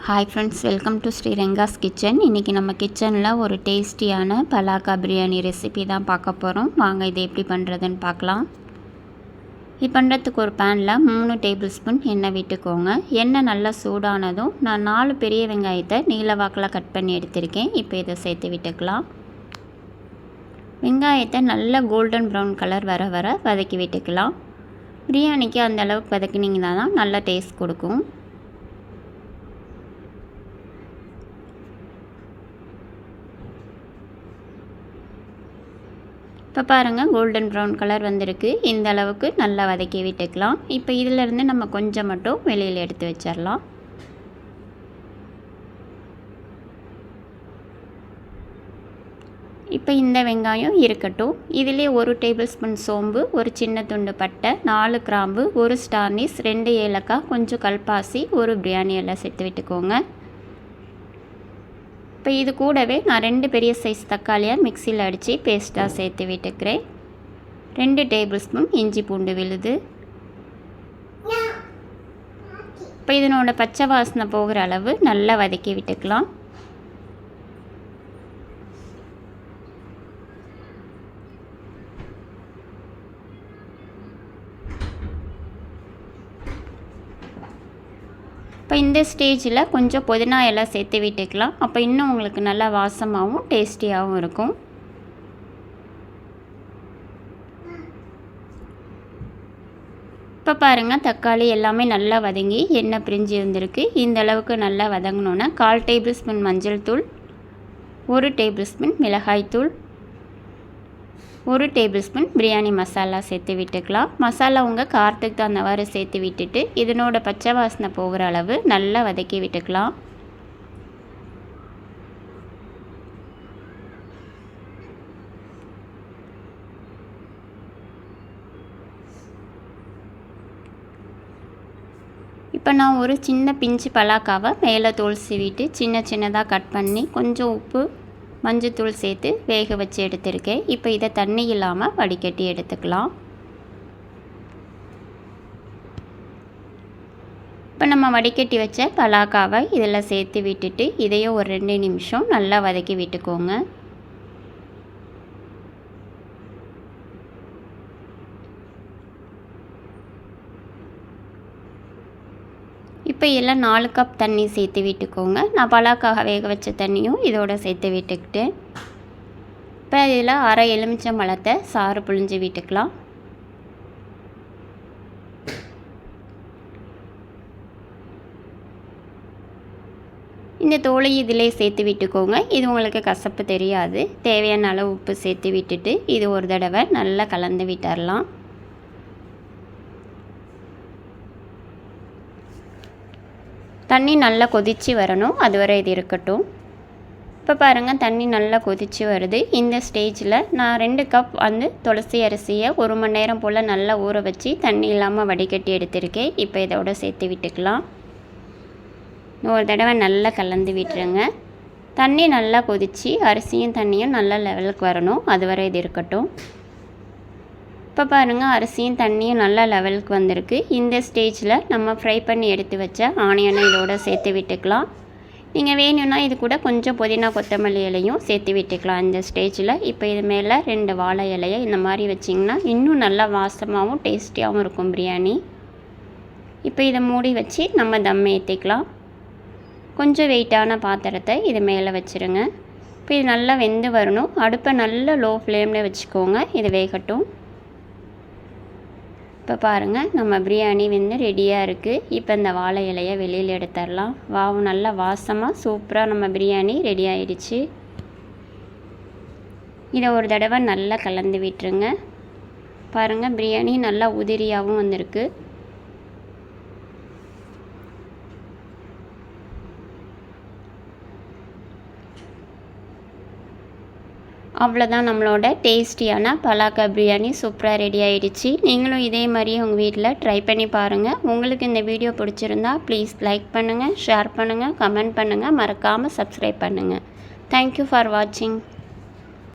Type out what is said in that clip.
Hi friends, welcome to Sri Renga's kitchen. இன்றைக்கி நம்ம கிச்சனில் ஒரு டேஸ்டியான பலாக்கா பிரியாணி ரெசிபி தான் பார்க்க போகிறோம். வாங்க இது எப்படி பண்ணுறதுன்னு பார்க்கலாம். இது பண்ணுறதுக்கு ஒரு பேனில் 3 டேபிள் ஸ்பூன் எண்ணெய் விட்டுக்கோங்க. எண்ணெய் நல்லா சூடானதும் நான் 4 பெரிய வெங்காயத்தை நீல வாக்கில் கட் பண்ணி எடுத்திருக்கேன். இப்போ இதை சேர்த்து விட்டுக்கலாம். வெங்காயத்தை நல்லா கோல்டன் ப்ரௌன் கலர் வர வதக்கி விட்டுக்கலாம். பிரியாணிக்கு அந்த அளவுக்கு வதக்கினீங்கன்னா தான் நல்லா டேஸ்ட் கொடுக்கும். இப்போ பாருங்கள், கோல்டன் ப்ரௌன் கலர் வந்திருக்கு. இந்த அளவுக்கு நல்லா வதக்கி விட்டுக்கலாம். இப்போ இதிலேருந்து நம்ம கொஞ்சம் மட்டும் வெளியில் எடுத்து வச்சிடலாம். இப்போ இந்த வெங்காயம் இருக்கட்டும். இதிலே 1 டேபிள் ஸ்பூன் சோம்பு, ஒரு சின்ன துண்டு பட்டை, 4 கிராம்பு, 1 ஸ்டார் அனீஸ், 2 ஏலக்காய், கொஞ்சம் கல்பாசி, ஒரு பிரியாணி எல்லாம் சேர்த்து விட்டுக்கோங்க. இப்போ இது கூடவே நான் 2 பெரிய சைஸ் தக்காளியாக மிக்சியில் அடித்து பேஸ்ட்டாக சேர்த்து விட்டுக்கிறேன். 2 டேபிள் ஸ்பூன் இஞ்சி பூண்டு விழுது. இப்போ இதனோட பச்சை வாசனை போகிற அளவு நல்லா வதக்கி விட்டுக்கலாம். இப்போ இந்த ஸ்டேஜில் கொஞ்சம் புதினா எல்லாம் சேர்த்து விட்டுக்கலாம். அப்போ இன்னும் உங்களுக்கு நல்லா வாசமாகவும் டேஸ்டியாகவும் இருக்கும். இப்போ பாருங்கள், தக்காளி எல்லாமே நல்லா வதங்கி எண்ணெய் பிரிஞ்சு வந்திருக்கு. இந்த அளவுக்கு நல்லா வதங்கினோன்னா 1/4 டேபிள் ஸ்பூன் மஞ்சள் தூள், 1 டேபிள் ஸ்பூன் மிளகாய் தூள், 1 டேபிள் ஸ்பூன் பிரியாணி மசாலா சேர்த்து விட்டுக்கலாம். மசாலா உங்கள் காரத்துக்கு தகுந்தவாறு சேர்த்து விட்டுட்டு இதனோட பச்சை வாசனை போகிற அளவு நல்லா வதக்கி விட்டுக்கலாம். இப்போ நான் ஒரு சின்ன பிஞ்சு பலாக்காவை மேலே தோல் சீவிட்டு சின்ன சின்னதாக கட் பண்ணி கொஞ்சம் உப்பு, மஞ்சத்தூள் சேர்த்து வேக வச்சு எடுத்திருக்கேன். இப்போ இதை தண்ணி இல்லாமல் வடிகட்டி எடுத்துக்கலாம். இப்போ நம்ம வடிகட்டி வச்ச பலாக்காவை இதில் சேர்த்து விட்டுட்டு இதையும் ஒரு 2 நிமிஷம் நல்லா வதக்கி விட்டுக்கோங்க. இப்போ இதில் 4 கப் தண்ணி சேர்த்து விட்டுக்கோங்க. நான் பலாக்காக வேக வச்ச தண்ணியும் இதோட சேர்த்து விட்டுக்கிட்டேன். இப்போ இதில் அரை எலுமிச்சம் பழத்தை சாறு புழிஞ்சு விட்டுக்கலாம். இந்த தோலை இதிலே சேர்த்து விட்டுக்கோங்க. இது உங்களுக்கு கசப்பு தெரியாது. தேவையான அளவு உப்பு சேர்த்து விட்டுட்டு இது ஒரு தடவை நல்லா கலந்து விட்டுறலாம். தண்ணி நல்லா கொதித்து வரணும், அதுவரை இது இருக்கட்டும். இப்போ பாருங்கள், தண்ணி நல்லா கொதித்து வருது. இந்த ஸ்டேஜில் நான் 2 கப் துளசி அரிசியை 1 மணி நேரம் போல் நல்லா ஊற வச்சு தண்ணி இல்லாமல் வடிகட்டி எடுத்திருக்கேன். இப்போ இதோட சேர்த்து விட்டுக்கலாம். ஒரு தடவை நல்லா கலந்து விட்டுருங்க. தண்ணி நல்லா கொதித்து அரிசியும் தண்ணியும் நல்ல லெவலுக்கு வரணும், அதுவரை இது இருக்கட்டும். இப்போ பாருங்கள், அரிசியும் தண்ணியும் நல்லா லெவலுக்கு வந்திருக்கு. இந்த ஸ்டேஜில் நம்ம ஃப்ரை பண்ணி எடுத்து வச்ச ஆனியனை இதோட சேர்த்து விட்டுக்கலாம். நீங்கள் வேணும்னா இது கூட கொஞ்சம் புதினா கொத்தமல்லி இலையும் சேர்த்து விட்டுக்கலாம் இந்த ஸ்டேஜில். இப்போ இது மேலே 2 வாழை இலையை இந்த மாதிரி வச்சிங்கன்னா இன்னும் நல்லா வாசமாகவும் டேஸ்டியாகவும் இருக்கும் பிரியாணி. இப்போ இதை மூடி வச்சு நம்ம தம் ஏற்றிக்கலாம். கொஞ்சம் வெயிட்டான பாத்திரத்தை இது மேலே வச்சுருங்க. இப்போ இது நல்லா வெந்து வரணும். அடுப்பை நல்லா லோ ஃப்ளேமில் வச்சுக்கோங்க, இது வேகட்டும். இப்போ பாருங்கள், நம்ம பிரியாணி வந்து ரெடியாக இருக்குது. இப்போ இந்த வாழை இலையை வெளியில் எடுத்துடலாம். நல்லா வாசமாக சூப்பராக நம்ம பிரியாணி ரெடி ஆகிடுச்சு. இதை ஒரு தடவை நல்லா கலந்து விட்டுருங்க. பாருங்கள், பிரியாணி நல்லா உதிரியாகவும் வந்திருக்கு. அவ்வளோதான், நம்மளோட டேஸ்டியான பலாக்கா பிரியாணி சூப்பராக ரெடி ஆகிடுச்சு. நீங்களும் இதே மாதிரியே உங்கள் வீட்டில் ட்ரை பண்ணி பாருங்கள். உங்களுக்கு இந்த வீடியோ பிடிச்சிருந்தா ப்ளீஸ் லைக் பண்ணுங்கள், ஷேர் பண்ணுங்கள், கமெண்ட் பண்ணுங்கள், மறக்காமல் சப்ஸ்கிரைப் பண்ணுங்கள். தேங்க்யூ ஃபார் வாட்சிங்.